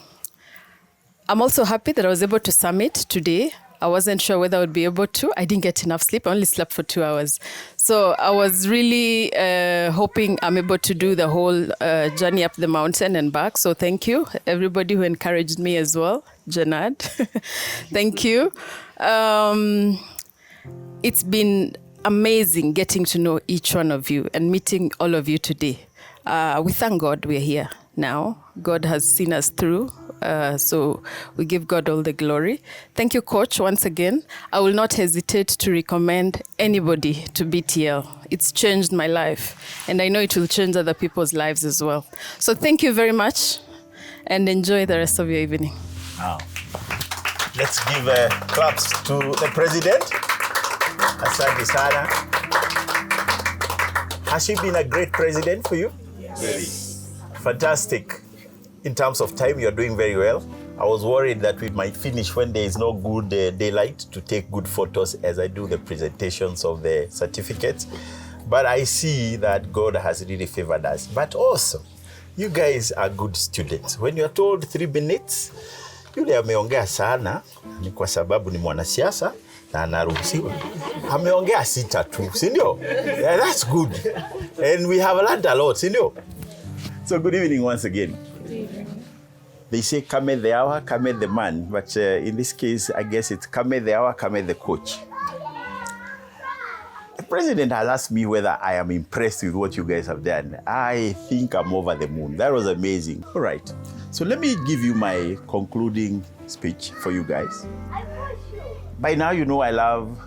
also happy that I was able to summit today. I wasn't sure whether I would be able to. I didn't get enough sleep. I only slept for 2 hours. So I was really hoping I'm able to do the whole journey up the mountain and back. So thank you, everybody who encouraged me as well. Janad, thank you. It's been amazing getting to know each one of you and meeting all of you today. We thank God we're here now. God has seen us through. So we give God all the glory. Thank you, Coach, once again. I will not hesitate to recommend anybody to BTL. It's changed my life, and I know it will change other people's lives as well. So thank you very much, and enjoy the rest of your evening. Wow. Let's give claps to the president. Asante sana. Has she been a great president for you? Yes. Fantastic. In terms of time, you're doing very well. I was worried that we might finish when there is no good daylight to take good photos as I do the presentations of the certificates. But I see that God has really favored us. But also, you guys are good students. When you're told 3 minutes, yule ameongea sana, ni kwa sababu ni mwanasiasa na anaruhusiwa. Ameongea 6 tu, si ndio? Yeah, that's good. And we have learned a lot, si ndio? So good evening once again. They say, come the hour, come the man. But in this case, I guess it's come the hour, come the coach. The president has asked me whether I am impressed with what you guys have done. I think I'm over the moon. That was amazing. All right. So let me give you my concluding speech for you guys. By now, you know I love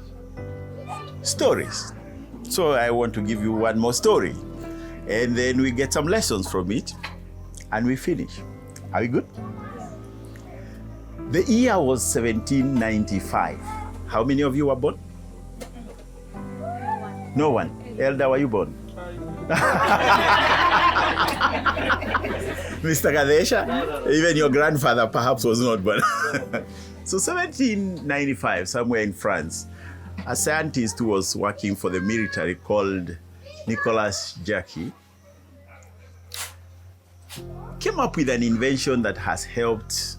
stories. So I want to give you one more story. And then we get some lessons from it. And we finish. Are we good? The year was 1795. How many of you were born? No one. Elder, were you born? Mr. Kadesha, even your grandfather perhaps was not born. So 1795, somewhere in France, a scientist who was working for the military called Nicolas Jacques came up with an invention that has helped,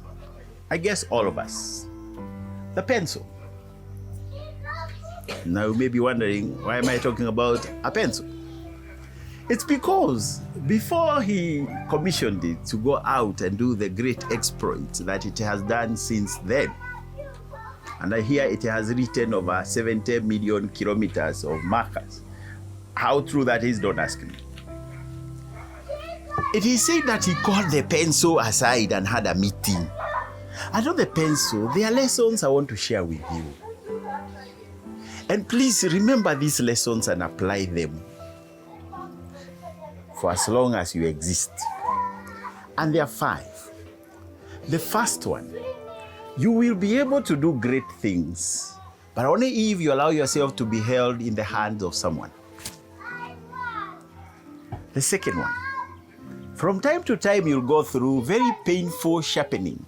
I guess, all of us. The pencil. Now you may be wondering, why am I talking about a pencil? It's because before he commissioned it to go out and do the great exploits that it has done since then, and I hear it has written over 70 million kilometers of markers. How true that is, don't ask me. It is said that he called the pencil aside and had a meeting. And on the pencil, there are lessons I want to share with you. And please remember these lessons and apply them for as long as you exist. And there are 5. The first one, you will be able to do great things, but only if you allow yourself to be held in the hands of someone. The second one, from time to time you'll go through very painful sharpening,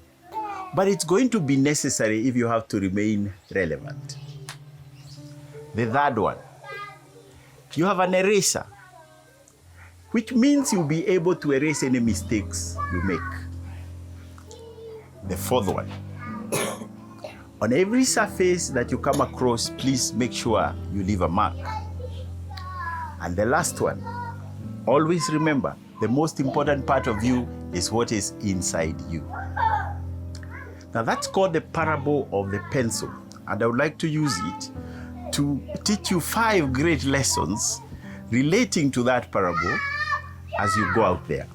but it's going to be necessary if you have to remain relevant. The third one, you have an eraser, which means you'll be able to erase any mistakes you make. The fourth one, on every surface that you come across, please make sure you leave a mark. And the last one, always remember, the most important part of you is what is inside you. Now that's called the parable of the pencil. And I would like to use it to teach you 5 great lessons relating to that parable as you go out there.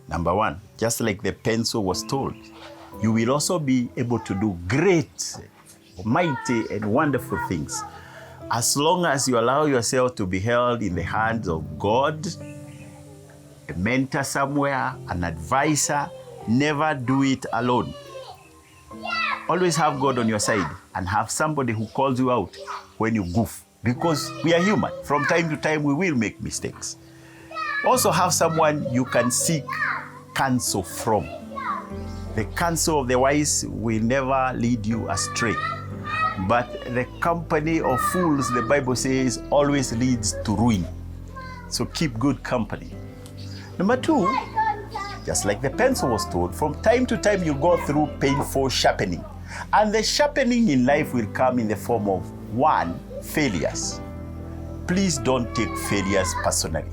Number 1, just like the pencil was told, you will also be able to do great, mighty, and wonderful things As long as you allow yourself to be held in the hands of God, a mentor somewhere, an advisor, never do it alone. Always have God on your side and have somebody who calls you out when you goof, because we are human. From time to time, we will make mistakes. Also have someone you can seek counsel from. The counsel of the wise will never lead you astray. But the company of fools, the Bible says, always leads to ruin. So keep good company. Number 2, just like the pencil was told, from time to time you go through painful sharpening. And the sharpening in life will come in the form of 1, failures. Please don't take failures personally.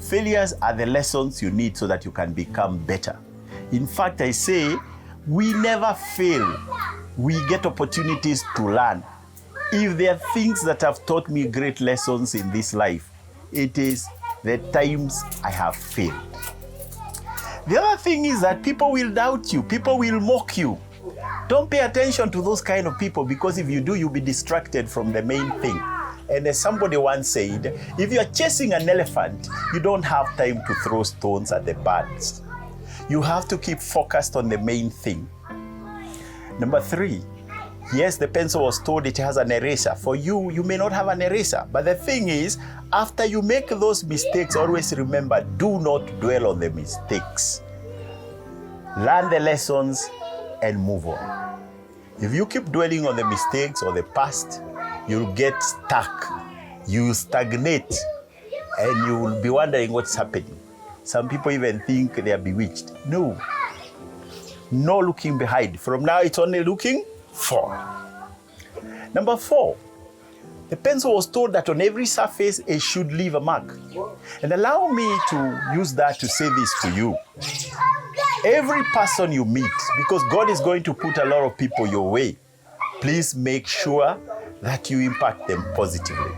Failures are the lessons you need so that you can become better. In fact, I say, we never fail. We get opportunities to learn. If there are things that have taught me great lessons in this life, it is the times I have failed. The other thing is that people will doubt you. People will mock you. Don't pay attention to those kind of people, because if you do, you'll be distracted from the main thing. And as somebody once said, if you're chasing an elephant, you don't have time to throw stones at the birds. You have to keep focused on the main thing. Number 3, yes, the pencil was told it has an eraser. For you, you may not have an eraser. But the thing is, after you make those mistakes, always remember, do not dwell on the mistakes. Learn the lessons and move on. If you keep dwelling on the mistakes or the past, you'll get stuck. You'll stagnate and you will be wondering what's happening. Some people even think they are bewitched. No. No looking behind. From now, it's only looking forward. Number 4, the pencil was told that on every surface, it should leave a mark. And allow me to use that to say this to you. Every person you meet, because God is going to put a lot of people your way, please make sure that you impact them positively.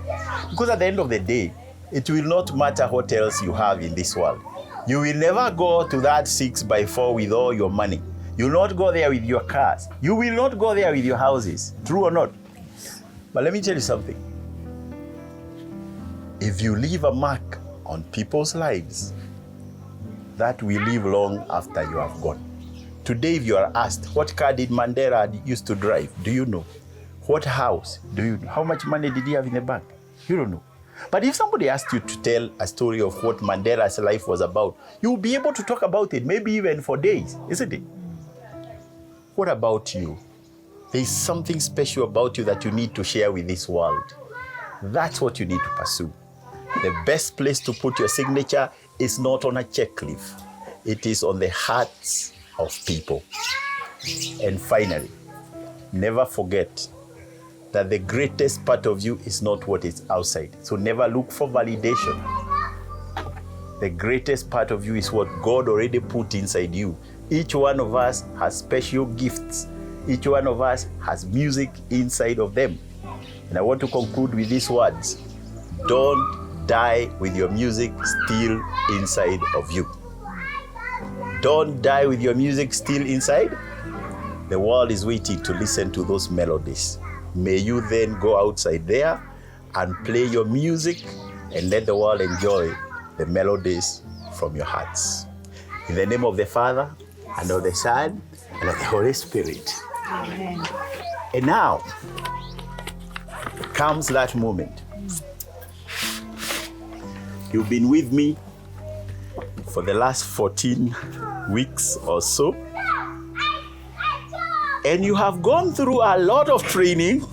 Because at the end of the day, it will not matter what else you have in this world. You will never go to that 6x4 with all your money. You will not go there with your cars. You will not go there with your houses. True or not? But let me tell you something. If you leave a mark on people's lives, that will live long after you have gone. Today, if you are asked, what car did Mandela used to drive? Do you know? What house? Do you know? How much money did he have in the bank? You don't know. But if somebody asked you to tell a story of what Mandela's life was about, you'll be able to talk about it, maybe even for days, isn't it? What about you? There's something special about you that you need to share with this world. That's what you need to pursue. The best place to put your signature is not on a checklist. It is on the hearts of people. And finally, never forget that the greatest part of you is not what is outside. So never look for validation. The greatest part of you is what God already put inside you. Each one of us has special gifts. Each one of us has music inside of them. And I want to conclude with these words. Don't die with your music still inside of you. Don't die with your music still inside. The world is waiting to listen to those melodies. May you then go outside there and play your music and let the world enjoy the melodies from your hearts. In the name of the Father, and of the Son, and of the Holy Spirit. Amen. And now comes that moment. You've been with me for the last 14 weeks or so. And you have gone through a lot of training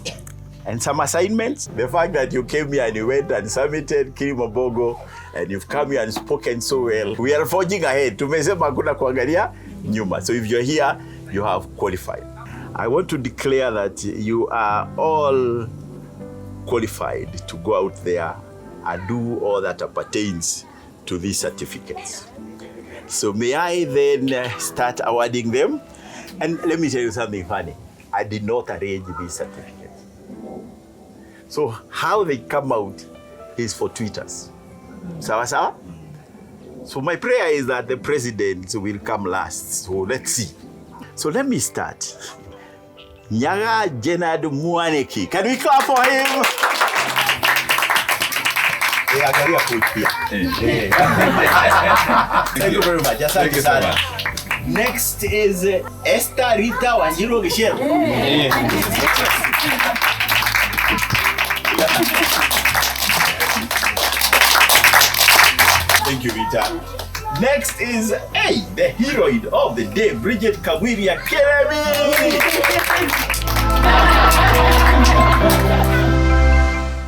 and some assignments. The fact that you came here and you went and submitted Kilimabogo and you've come here and spoken so well. We are forging ahead. Tumesema hakuna kuangalia nyuma. So if you're here, you have qualified. I want to declare that you are all qualified to go out there and do all that pertains to these certificates. So may I then start awarding them? And let me tell you something funny. I did not arrange these certificates. So how they come out is for tweeters. Sawa sawa? So my prayer is that the president will come last. So let's see. So let me start. Nyaga Jenad Mwaneki. Can we clap for him? Angalia coach pia. Thank you very much. Asante sana. Next is Esther Rita Wanjiru Gishero. Thank you, Rita. Next is the heroine of the day, Bridget Kagwiria Keremi.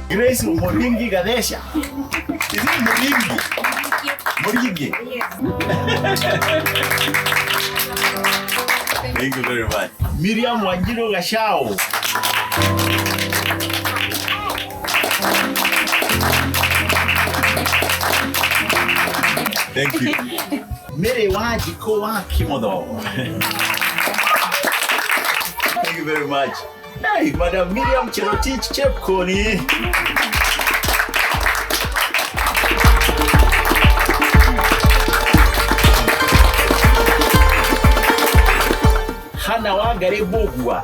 Grace Moringi Ganesha. Is it Moringi? Moringi. Thank you very much. Miriam Wanjiru Gashao. Thank you. Mere Wajiko Wakimodo. Thank you very much. Hey, Madam Miriam Cherotich Chepkoni. Hana Wagare Bogwa.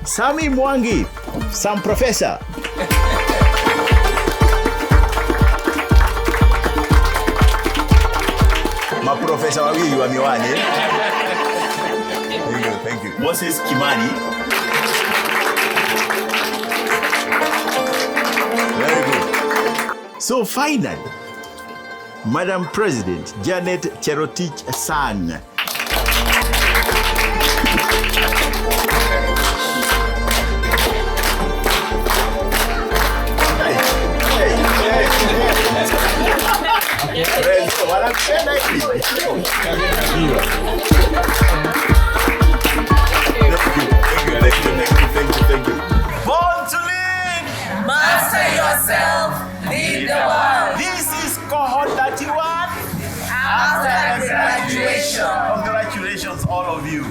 Sami Mwangi, Sam Professor. Maprofesa wawili wa miwani. Thank you. Moses Kimani. Very good. So finally, Madam President Janet Cherotich Sang. Thank you. Born to lead. Master yourself, lead the world. This is Cohort 31. After graduation. Congratulations, all of you.